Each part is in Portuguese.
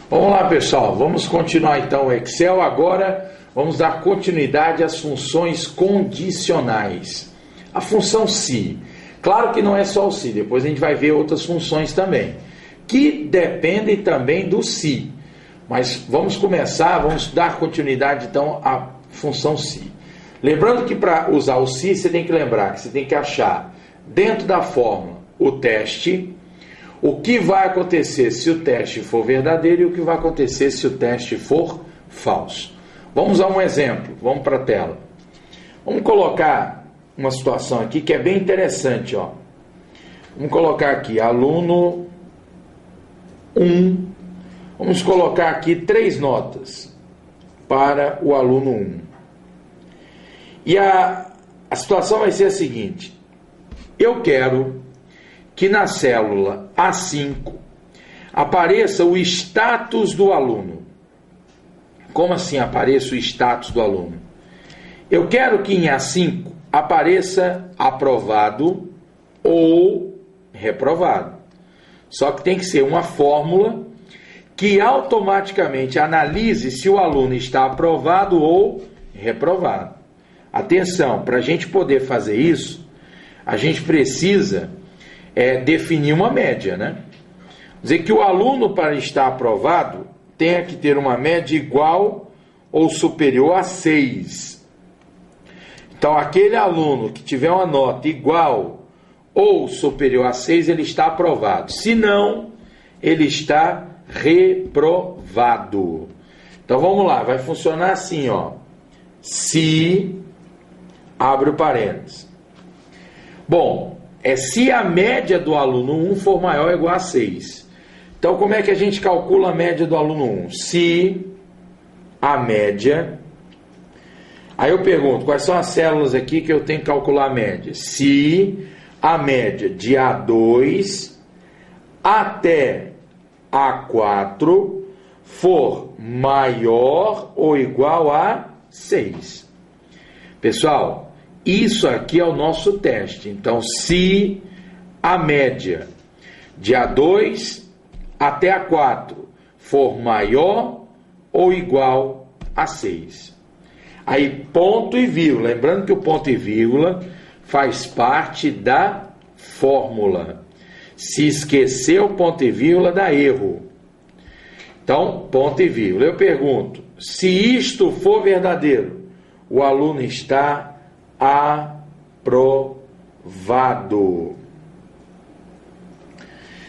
Vamos lá, pessoal, vamos continuar então o Excel. Agora vamos dar continuidade às funções condicionais. A função se, claro que não é só o se, depois a gente vai ver outras funções também, que dependem também do se. Mas vamos dar continuidade então à função se. Lembrando que para usar o se, você tem que lembrar que você tem que achar dentro da fórmula o teste, o que vai acontecer se o teste for verdadeiro e o que vai acontecer se o teste for falso. Vamos a um exemplo, vamos para a tela. Vamos colocar uma situação aqui que é bem interessante, ó. Vamos colocar aqui aluno 1. Vamos colocar aqui 3 notas para o aluno 1. E a situação vai ser a seguinte: eu quero que na célula A5 apareça o status do aluno. Como assim apareça o status do aluno? Eu quero que em A5 apareça aprovado ou reprovado. Só que tem que ser uma fórmula que automaticamente analise se o aluno está aprovado ou reprovado. Atenção, para a gente poder fazer isso, a gente precisa definir uma média, né? Dizer que o aluno, para estar aprovado, tenha que ter uma média igual ou superior a 6. Então, aquele aluno que tiver uma nota igual ou superior a 6, ele está aprovado. Se não, ele está reprovado. Então, vamos lá, vai funcionar assim, ó. Se, abre o parênteses. Bom, se a média do aluno 1 for maior ou igual a 6. Então, como é que a gente calcula a média do aluno 1? Se a média... Aí eu pergunto, quais são as células aqui que eu tenho que calcular a média? Se a média de A2 até A4 for maior ou igual a 6. Pessoal, isso aqui é o nosso teste. Então, se a média de A2 até A4 for maior ou igual a 6. Aí, ponto e vírgula. Lembrando que o ponto e vírgula faz parte da fórmula. Se esquecer o ponto e vírgula, dá erro. Então, ponto e vírgula. Eu pergunto, se isto for verdadeiro, o aluno está aprovado.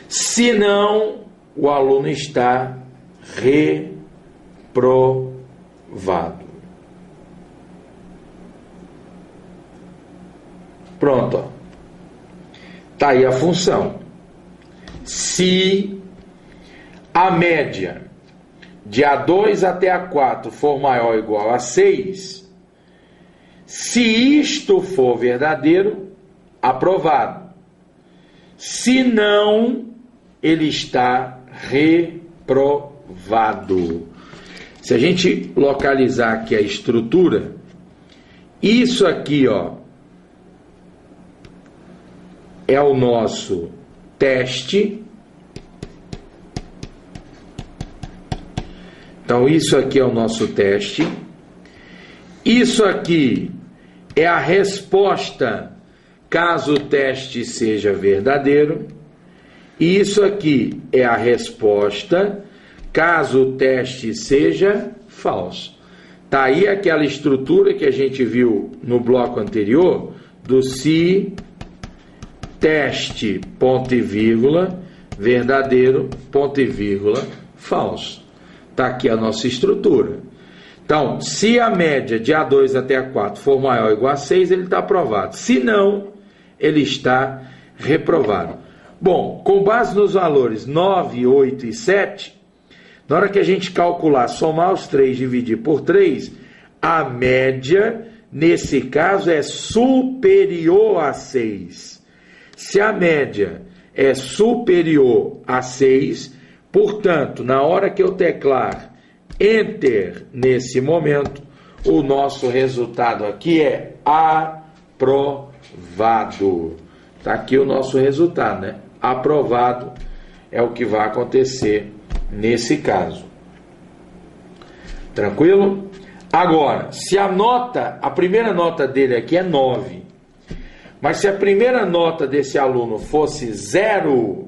Se não, o aluno está reprovado. Pronto, ó. Tá aí a função. Se a média de A2 até A4 for maior ou igual a 6, se isto for verdadeiro, aprovado. Se não, ele está reprovado. Se a gente localizar aqui a estrutura, isso aqui, ó, é o nosso teste. Então, isso aqui é o nosso teste. Isso aqui é a resposta caso o teste seja verdadeiro. E isso aqui é a resposta caso o teste seja falso. Tá aí aquela estrutura que a gente viu no bloco anterior do se teste, ponto e vírgula, verdadeiro, ponto e vírgula, falso. Tá aqui a nossa estrutura. Então, se a média de A2 até A4 for maior ou igual a 6, ele está aprovado. Se não, ele está reprovado. Bom, com base nos valores 9, 8 e 7, na hora que a gente calcular, somar os 3, dividir por 3, a média, nesse caso, é superior a 6. Se a média é superior a 6, portanto, na hora que eu teclar Enter nesse momento, o nosso resultado aqui é aprovado. Está aqui o nosso resultado, né? Aprovado é o que vai acontecer nesse caso. Tranquilo? Agora, se a primeira nota dele aqui é 9, mas se a primeira nota desse aluno fosse 0,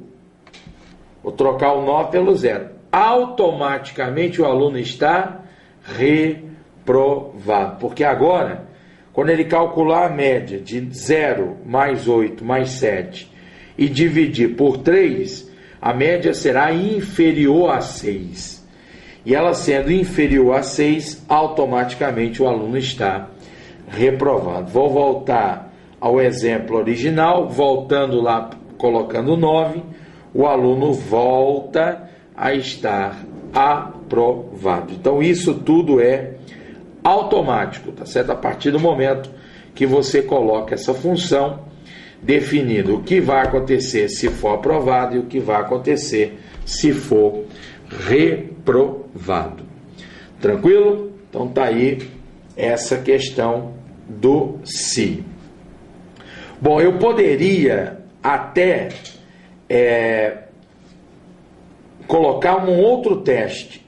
vou trocar o 9 pelo 0, automaticamente o aluno está reprovado, porque agora, quando ele calcular a média de 0 mais 8 mais 7 e dividir por 3, a média será inferior a 6. E ela sendo inferior a 6, automaticamente o aluno está reprovado. Vou voltar ao exemplo original, voltando lá, colocando 9, o aluno volta a estar aprovado. Então isso tudo é automático, tá certo? A partir do momento que você coloca essa função, definindo o que vai acontecer se for aprovado e o que vai acontecer se for reprovado. Tranquilo? Então tá aí essa questão do se. Bom, eu poderia até colocar um outro teste.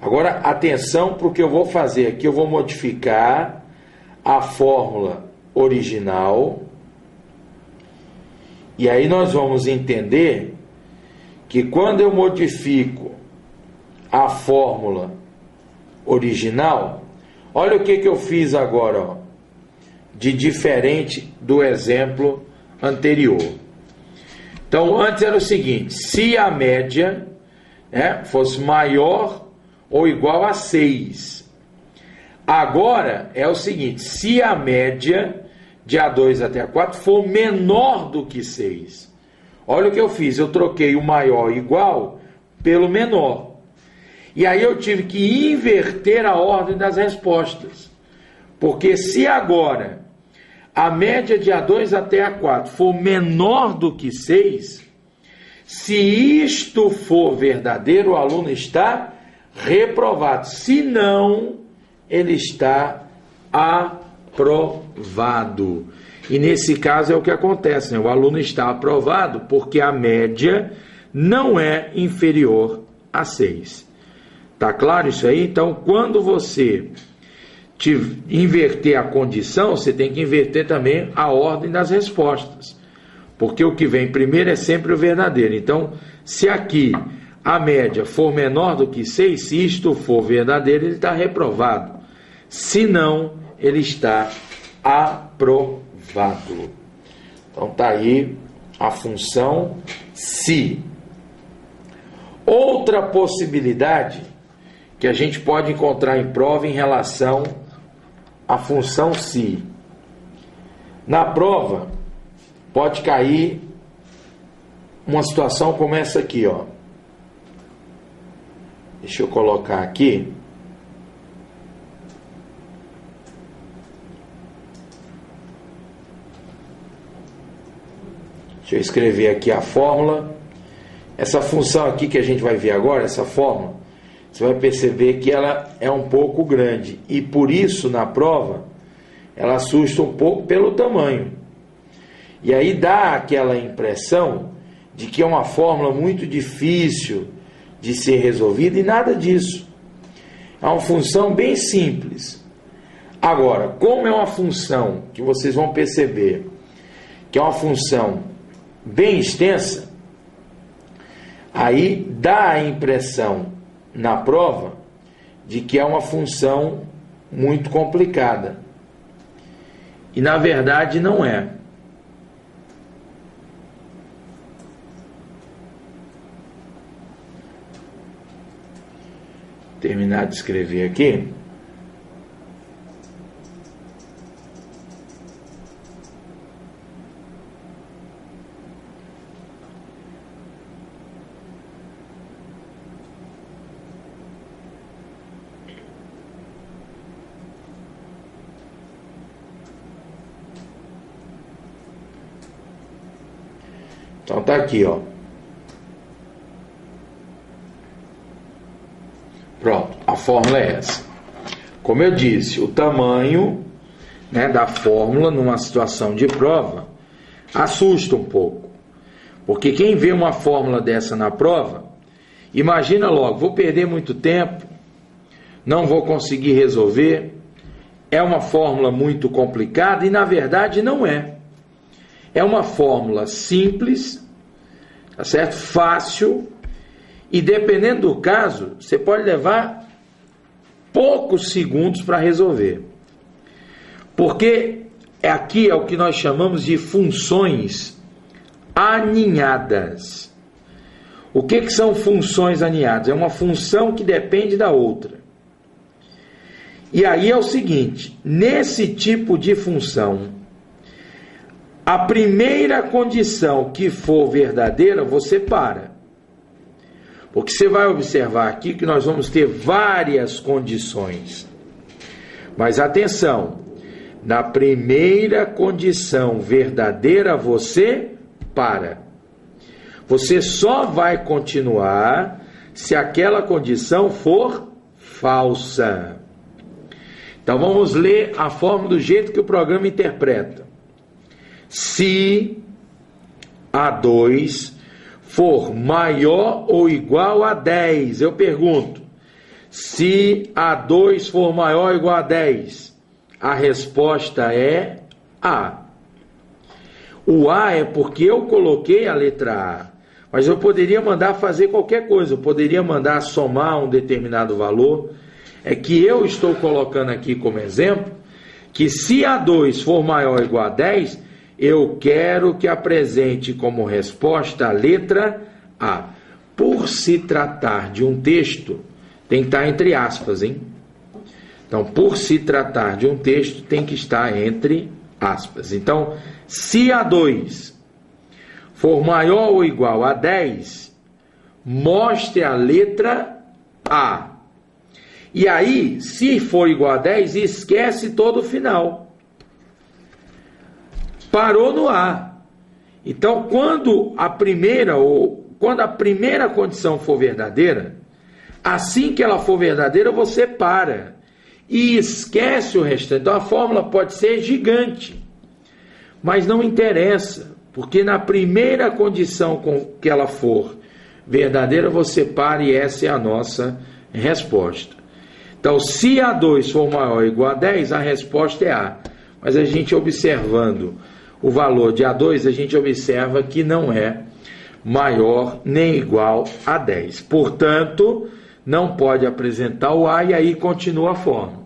Agora, atenção para o que eu vou fazer aqui. Eu vou modificar a fórmula original. E aí nós vamos entender que quando eu modifico a fórmula original, olha o que eu fiz agora, ó, de diferente do exemplo anterior. Então, antes era o seguinte: se a média fosse maior ou igual a 6. Agora é o seguinte: se a média de A2 até A4 for menor do que 6. Olha o que eu fiz, eu troquei o maior igual pelo menor. E aí eu tive que inverter a ordem das respostas. Porque se agora a média de A2 até A4 for menor do que 6, se isto for verdadeiro, o aluno está reprovado. Se não, ele está aprovado. E nesse caso é o que acontece, né? O aluno está aprovado porque a média não é inferior a 6. Tá claro isso aí? Então, quando você inverter a condição, você tem que inverter também a ordem das respostas. Porque o que vem primeiro é sempre o verdadeiro. Então, se aqui a média for menor do que 6, se isto for verdadeiro, ele está reprovado. Se não, ele está aprovado. Então tá aí a função se. Outra possibilidade que a gente pode encontrar em prova em relação à função se. Na prova pode cair uma situação como essa aqui, ó. Deixa eu colocar aqui. Deixa eu escrever aqui a fórmula. Essa função aqui que a gente vai ver agora, essa fórmula, você vai perceber que ela é um pouco grande. E por isso, na prova, ela assusta um pouco pelo tamanho. E aí dá aquela impressão de que é uma fórmula muito difícil de ser resolvida, e nada disso. É uma função bem simples. Agora, como é uma função que vocês vão perceber que é uma função bem extensa, aí dá a impressão na prova de que é uma função muito complicada. E na verdade não é. Terminar de escrever aqui. Então tá aqui, ó. Pronto, a fórmula é essa. Como eu disse, o tamanho, né, da fórmula numa situação de prova assusta um pouco. Porque quem vê uma fórmula dessa na prova, imagina logo, vou perder muito tempo, não vou conseguir resolver, é uma fórmula muito complicada e na verdade não é. É uma fórmula simples, tá certo? Fácil, e dependendo do caso, você pode levar poucos segundos para resolver. Porque aqui é o que nós chamamos de funções aninhadas. O que são funções aninhadas? É uma função que depende da outra. E aí é o seguinte, nesse tipo de função, a primeira condição que for verdadeira, você para. Porque você vai observar aqui que nós vamos ter várias condições. Mas atenção, na primeira condição verdadeira, você para. Você só vai continuar se aquela condição for falsa. Então vamos ler a fórmula do jeito que o programa interpreta. Se A2 for maior ou igual a 10, eu pergunto, se A2 for maior ou igual a 10, a resposta é A. O A é porque eu coloquei a letra A, mas eu poderia mandar fazer qualquer coisa, eu poderia mandar somar um determinado valor. É que eu estou colocando aqui como exemplo que se A2 for maior ou igual a 10, eu quero que apresente como resposta a letra A. Por se tratar de um texto, tem que estar entre aspas, hein? Então, por se tratar de um texto, tem que estar entre aspas. Então, se A2 for maior ou igual a 10, mostre a letra A. E aí, se for igual a 10, esquece todo o final. Parou no A. Então, quando a primeira condição for verdadeira, assim que ela for verdadeira, você para e esquece o restante. Então, a fórmula pode ser gigante, mas não interessa, porque na primeira condição com que ela for verdadeira, você para e essa é a nossa resposta. Então, se A2 for maior ou igual a 10, a resposta é A. Mas a gente observando o valor de A2, a gente observa que não é maior nem igual a 10. Portanto, não pode apresentar o A e aí continua a fórmula.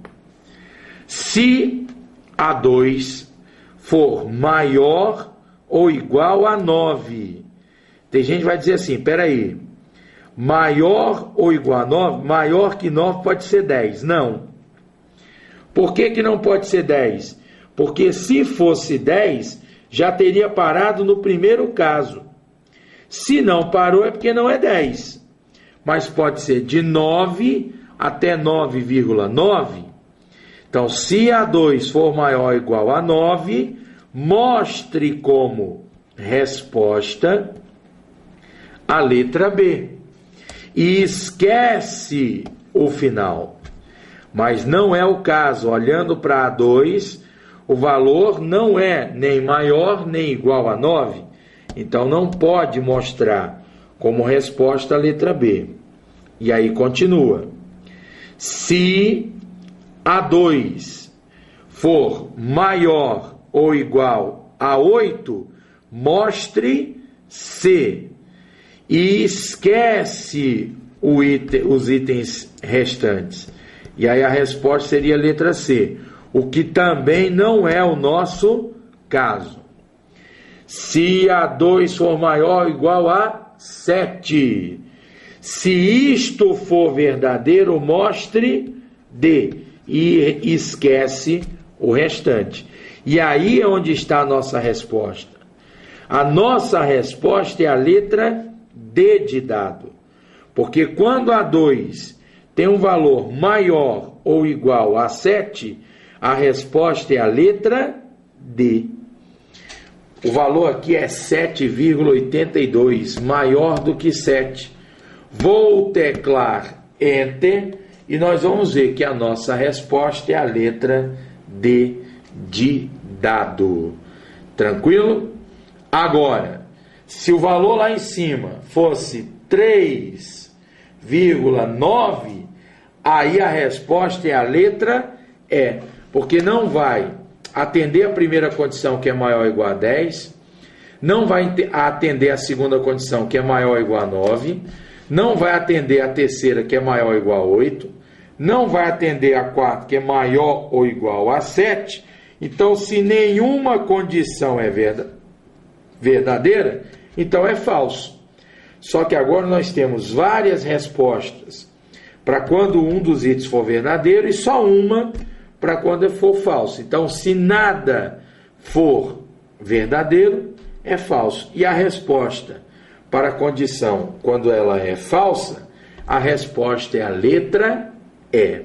Se A2 for maior ou igual a 9, tem gente que vai dizer assim, peraí, maior ou igual a 9, maior que 9 pode ser 10. Não. Por que não pode ser 10? Porque se fosse 10, já teria parado no primeiro caso. Se não parou é porque não é 10. Mas pode ser de 9 até 9,9. Então, se A2 for maior ou igual a 9, mostre como resposta a letra B. E esquece o final. Mas não é o caso. Olhando para A2, o valor não é nem maior nem igual a 9. Então não pode mostrar como resposta a letra B. E aí continua. Se A2 for maior ou igual a 8, mostre C. E esquece os itens restantes. E aí a resposta seria a letra C, o que também não é o nosso caso. Se A2 for maior ou igual a 7, se isto for verdadeiro, mostre D e esquece o restante. E aí é onde está a nossa resposta. A nossa resposta é a letra D de dado, porque quando A2 tem um valor maior ou igual a 7, a resposta é a letra D. O valor aqui é 7,82, maior do que 7. Vou teclar Enter e nós vamos ver que a nossa resposta é a letra D de dado. Tranquilo? Agora, se o valor lá em cima fosse 3,9, Aí a resposta é a letra E, porque não vai atender a primeira condição, que é maior ou igual a 10, não vai atender a segunda condição, que é maior ou igual a 9, não vai atender a terceira, que é maior ou igual a 8, não vai atender a quarta, que é maior ou igual a 7. Então, se nenhuma condição é verdadeira, então é falso. Só que agora nós temos várias respostas para quando um dos itens for verdadeiro e só uma para quando for falso. Então, se nada for verdadeiro, é falso. E a resposta para a condição, quando ela é falsa, a resposta é a letra E,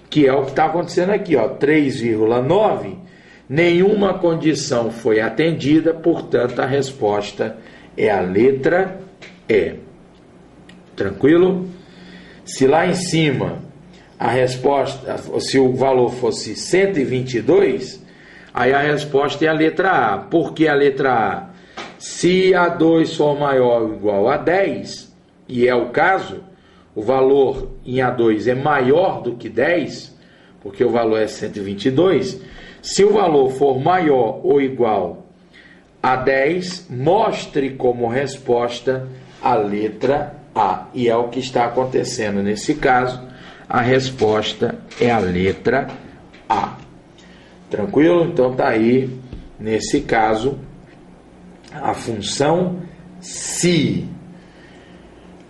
que é o que está acontecendo aqui, ó, 3,9, nenhuma condição foi atendida, portanto, a resposta é a letra E. Tranquilo? Se lá em cima a resposta, se o valor fosse 122, aí a resposta é a letra A. Por que a letra A? Se A2 for maior ou igual a 10, e é o caso, o valor em A2 é maior do que 10, porque o valor é 122, se o valor for maior ou igual a 10, mostre como resposta a letra A. E é o que está acontecendo nesse caso, a resposta é a letra A. Tranquilo? Então tá aí, nesse caso, a função se.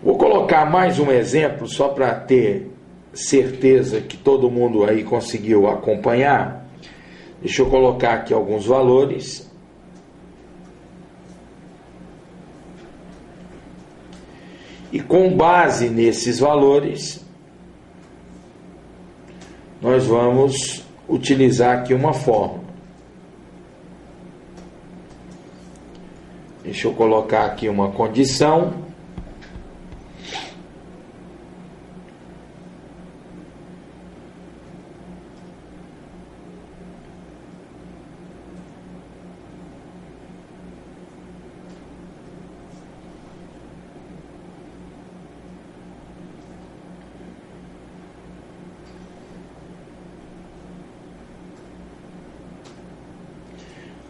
Vou colocar mais um exemplo só para ter certeza que todo mundo aí conseguiu acompanhar. Deixa eu colocar aqui alguns valores. E com base nesses valores, nós vamos utilizar aqui uma fórmula. Deixa eu colocar aqui uma condição.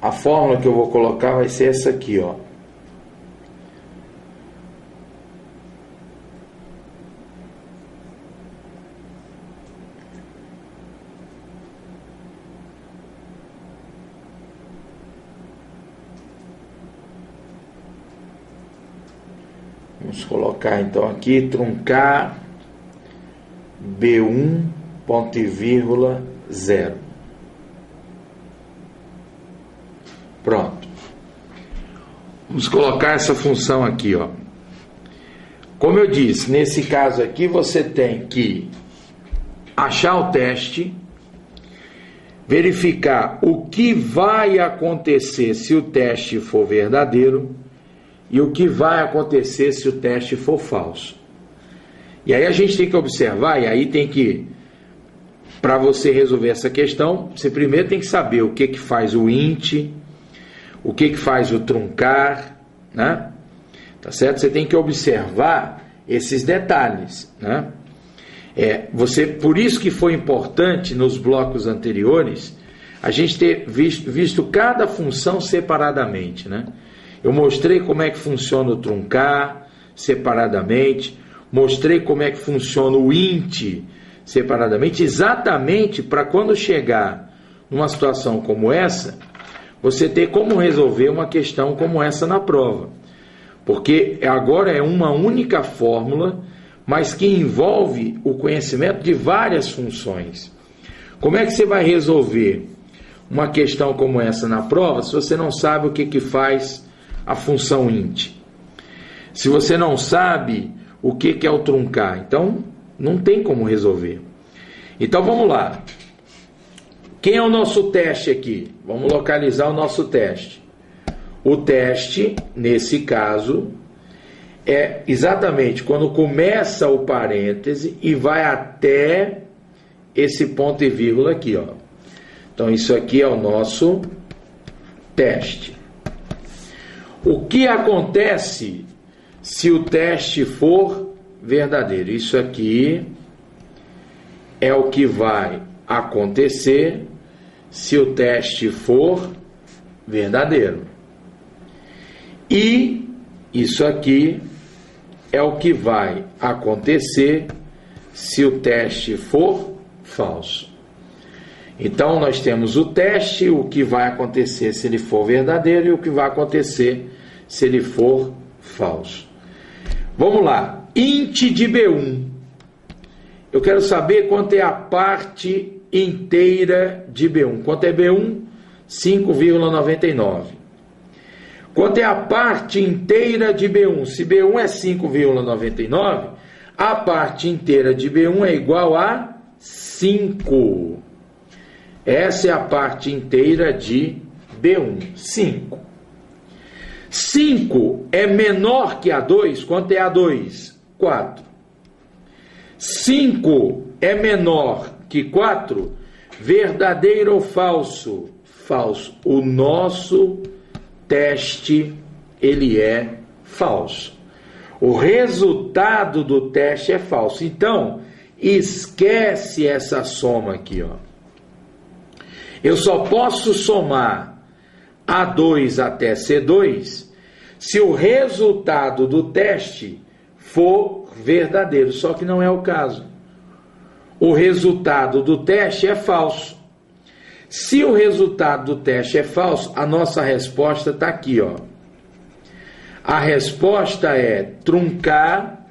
A fórmula que eu vou colocar vai ser essa aqui, ó. Vamos colocar então aqui, truncar B1, ponto e vírgula, 0. Pronto. Vamos colocar essa função aqui, ó. Como eu disse, nesse caso aqui você tem que achar o teste, verificar o que vai acontecer se o teste for verdadeiro e o que vai acontecer se o teste for falso. E aí a gente tem que observar, e aí tem que, para você resolver essa questão, você primeiro tem que saber o que faz o int, o que faz o truncar, né? Tá certo? Você tem que observar esses detalhes, né? Por isso que foi importante nos blocos anteriores a gente ter visto cada função separadamente, né? Eu mostrei como é que funciona o truncar separadamente, mostrei como é que funciona o int separadamente, exatamente para quando chegar numa situação como essa, você ter como resolver uma questão como essa na prova. Porque agora é uma única fórmula, mas que envolve o conhecimento de várias funções. Como é que você vai resolver uma questão como essa na prova se você não sabe o que faz a função int? Se você não sabe o que é o truncar, então não tem como resolver. Então vamos lá. Quem é o nosso teste aqui? Vamos localizar o nosso teste. O teste, nesse caso, é exatamente quando começa o parêntese e vai até esse ponto e vírgula aqui, ó. Então isso aqui é o nosso teste. O que acontece se o teste for verdadeiro? Isso aqui é o que vai acontecer se o teste for verdadeiro. E isso aqui é o que vai acontecer se o teste for falso. Então nós temos o teste, o que vai acontecer se ele for verdadeiro e o que vai acontecer se ele for falso. Vamos lá, int de B1. Eu quero saber quanto é a parte inteira de B1. Quanto é B1? 5,99. Quanto é a parte inteira de B1? Se B1 é 5,99, a parte inteira de B1 é igual a 5. Essa é a parte inteira de B1, 5. 5 é menor que a 2, quanto é a 2? 4. 5 é menor que 4, verdadeiro ou falso? Falso. O nosso teste, ele é falso. O resultado do teste é falso. Então, esquece essa soma aqui, ó. Eu só posso somar A2 até C2 se o resultado do teste for verdadeiro, só que não é o caso. O resultado do teste é falso. Se o resultado do teste é falso, a nossa resposta está aqui, ó. A resposta é truncar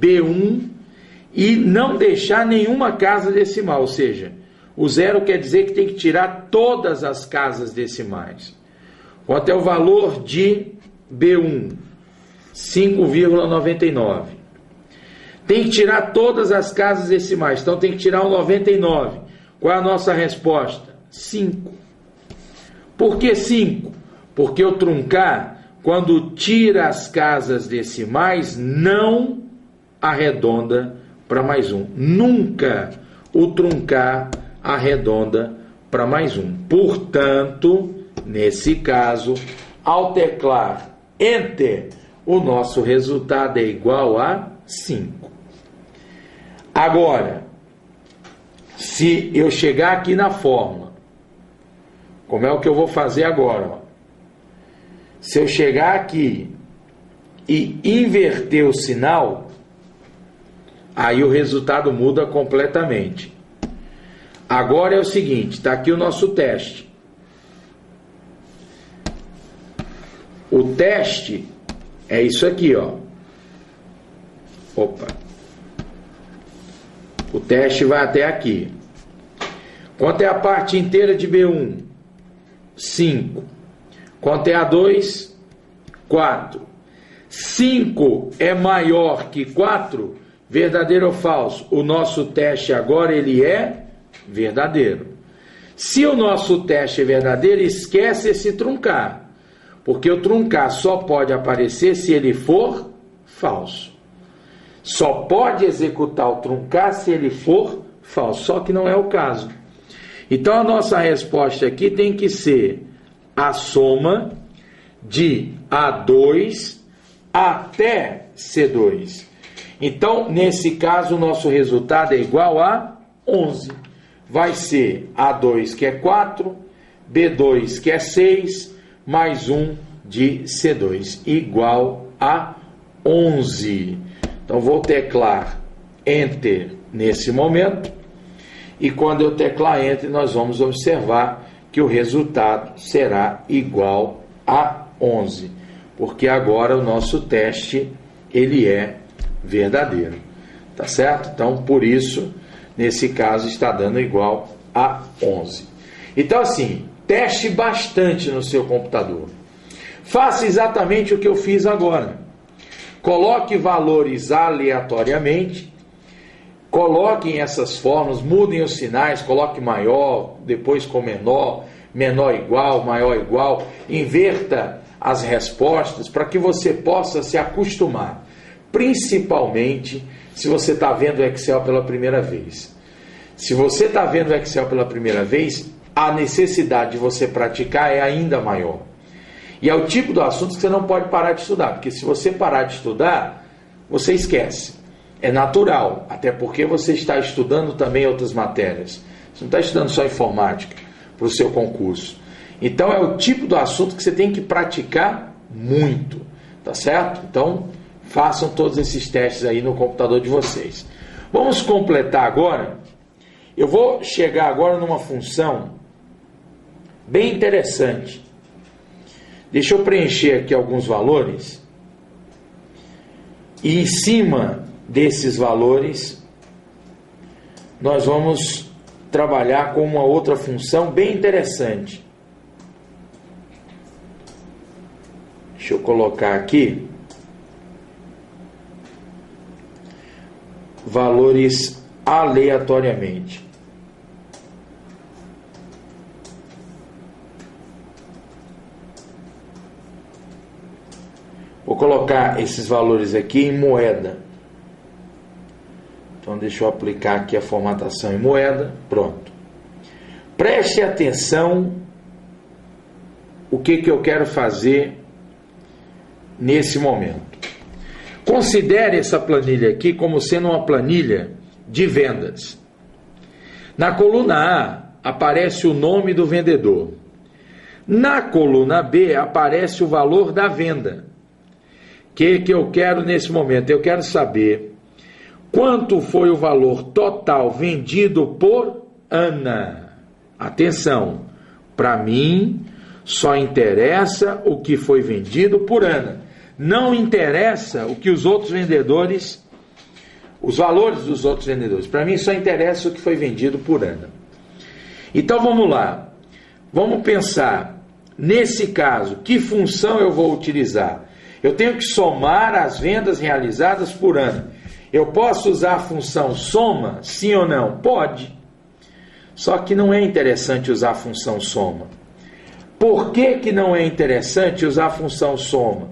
B1 e não deixar nenhuma casa decimal, ou seja, o zero quer dizer que tem que tirar todas as casas decimais. Quanto é o valor de B1? 5,99. Tem que tirar todas as casas decimais, então tem que tirar o 99. Qual é a nossa resposta? 5. Por que 5? Porque o truncar, quando tira as casas decimais, não arredonda para mais um. Nunca o truncar arredonda para mais um. Portanto, nesse caso, ao teclar Enter, o nosso resultado é igual a 5. Agora, se eu chegar aqui na fórmula, como é o que eu vou fazer agora? Ó. Se eu chegar aqui e inverter o sinal, aí o resultado muda completamente. Agora é o seguinte, está aqui o nosso teste. O teste é isso aqui, ó. Opa. O teste vai até aqui. Quanto é a parte inteira de B1? 5. Quanto é a 2? 4. 5 é maior que 4? Verdadeiro ou falso? O nosso teste agora ele é verdadeiro. Se o nosso teste é verdadeiro, esquece esse truncar. Porque o truncar só pode aparecer se ele for falso. Só pode executar o truncar se ele for falso, só que não é o caso. Então a nossa resposta aqui tem que ser a soma de A2 até C2. Então, nesse caso, o nosso resultado é igual a 11. Vai ser A2, que é 4, B2, que é 6, mais 1 de C2, igual a 11. Então, vou teclar Enter nesse momento. E quando eu teclar Enter, nós vamos observar que o resultado será igual a 11. Porque agora o nosso teste, ele é verdadeiro. Tá certo? Então, por isso, nesse caso, está dando igual a 11. Então, assim, teste bastante no seu computador. Faça exatamente o que eu fiz agora. Coloque valores aleatoriamente, coloquem essas fórmulas, mudem os sinais, coloque maior, depois com menor, menor igual, maior igual, inverta as respostas para que você possa se acostumar, principalmente se você está vendo o Excel pela primeira vez. Se você está vendo o Excel pela primeira vez, a necessidade de você praticar é ainda maior. E é o tipo do assunto que você não pode parar de estudar, porque se você parar de estudar, você esquece. É natural, até porque você está estudando também outras matérias. Você não está estudando só informática para o seu concurso. Então é o tipo do assunto que você tem que praticar muito, tá certo? Então façam todos esses testes aí no computador de vocês. Vamos completar agora. Eu vou chegar agora numa função bem interessante. Deixa eu preencher aqui alguns valores. E em cima desses valores, nós vamos trabalhar com uma outra função bem interessante. Deixa eu colocar aqui valores aleatoriamente. Vou colocar esses valores aqui em moeda. Então deixa eu aplicar aqui a formatação em moeda. Pronto. Preste atenção o que eu quero fazer nesse momento. Considere essa planilha aqui como sendo uma planilha de vendas. Na coluna A aparece o nome do vendedor. Na coluna B aparece o valor da venda. O que eu quero nesse momento? Eu quero saber quanto foi o valor total vendido por Ana. Atenção, para mim só interessa o que foi vendido por Ana. Não interessa o que os outros vendedores, os valores dos outros vendedores. Para mim só interessa o que foi vendido por Ana. Então vamos lá. Vamos pensar, nesse caso, que função eu vou utilizar? Eu tenho que somar as vendas realizadas por Ana. Eu posso usar a função soma? Sim ou não? Pode. Só que não é interessante usar a função soma. Por que não é interessante usar a função soma?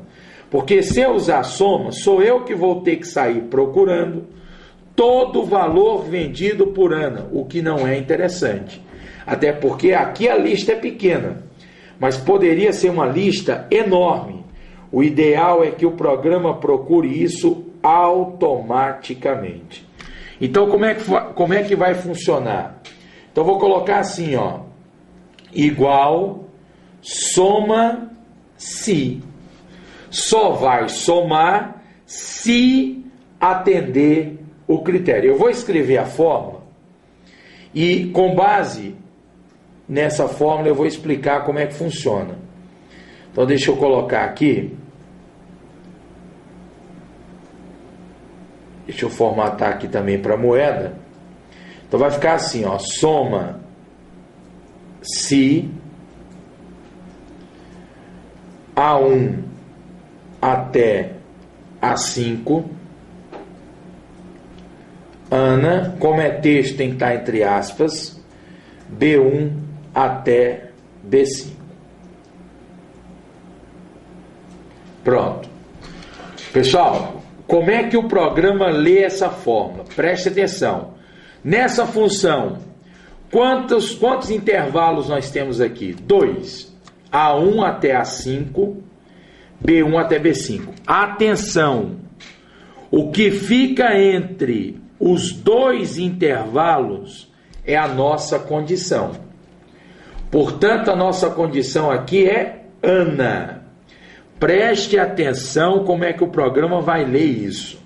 Porque se eu usar soma, sou eu que vou ter que sair procurando todo o valor vendido por Ana, o que não é interessante. Até porque aqui a lista é pequena, mas poderia ser uma lista enorme. O ideal é que o programa procure isso automaticamente. Então, como é que vai funcionar? Então, vou colocar assim, ó, igual soma se. Só vai somar se atender o critério. Eu vou escrever a fórmula e, com base nessa fórmula, eu vou explicar como é que funciona. Então, deixa eu colocar aqui. Deixa eu formatar aqui também para moeda. Então, vai ficar assim, ó, soma se A1 até A5. Ana, como é texto, tem que estar entre aspas, B1 até B5. Pronto. Pessoal, como é que o programa lê essa fórmula? Preste atenção. Nessa função, quantos intervalos nós temos aqui? 2. A1 até A5, B1 até B5. Atenção! O que fica entre os dois intervalos é a nossa condição. Portanto, a nossa condição aqui é Ana. Preste atenção como é que o programa vai ler isso.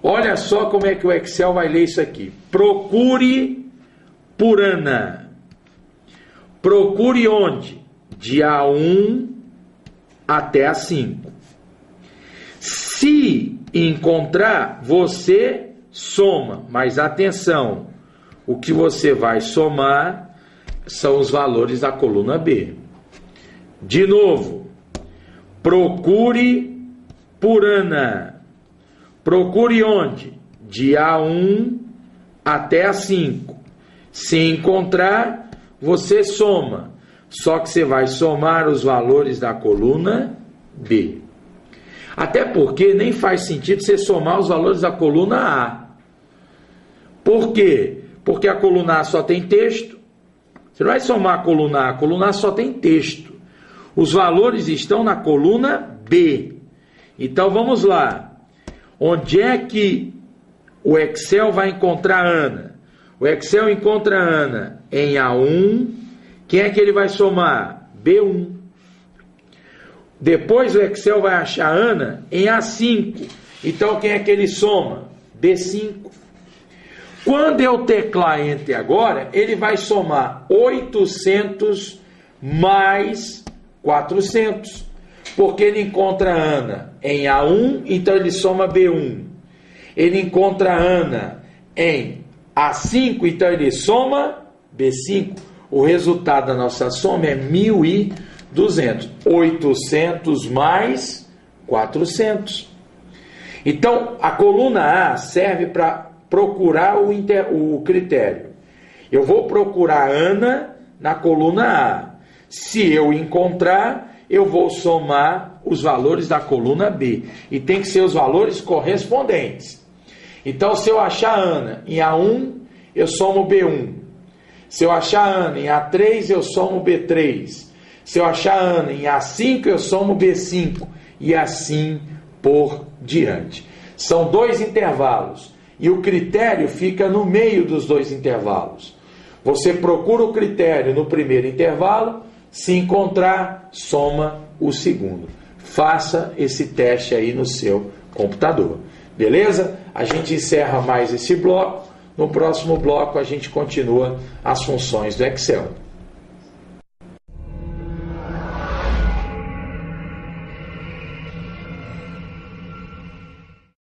Olha só como é que o Excel vai ler isso aqui. Procure por Ana. Procure onde? De A1 até A5. Se encontrar, você soma. Mas atenção, o que você vai somar são os valores da coluna B. De novo, procure por Ana. Procure onde? De A1 até A5. Se encontrar, você soma. Só que você vai somar os valores da coluna B. Até porque nem faz sentido você somar os valores da coluna A. Por quê? Porque a coluna A só tem texto. Você não vai somar a coluna A só tem texto. Os valores estão na coluna B. Então vamos lá. Onde é que o Excel vai encontrar a Ana. O Excel encontra a Ana em A1. Quem é que ele vai somar? B1. Depois o Excel vai achar a Ana em A5. Então quem é que ele soma? B5. Quando eu teclar Enter agora, ele vai somar 800 mais 400. Porque ele encontra a Ana em A1, então ele soma B1. Ele encontra a Ana em A5, então ele soma B5. O resultado da nossa soma é 1.200. 800 mais 400. Então, a coluna A serve para procurar o critério. Eu vou procurar a Ana na coluna A. Se eu encontrar, eu vou somar os valores da coluna B. E tem que ser os valores correspondentes. Então, se eu achar a Ana em A1, eu somo B1. Se eu achar a Ana em A3, eu somo B3. Se eu achar a Ana em A5, eu somo B5. E assim por diante. São 2 intervalos. E o critério fica no meio dos 2 intervalos. Você procura o critério no primeiro intervalo. Se encontrar, soma o segundo. Faça esse teste aí no seu computador. Beleza? A gente encerra mais esse bloco. No próximo bloco a gente continua as funções do Excel.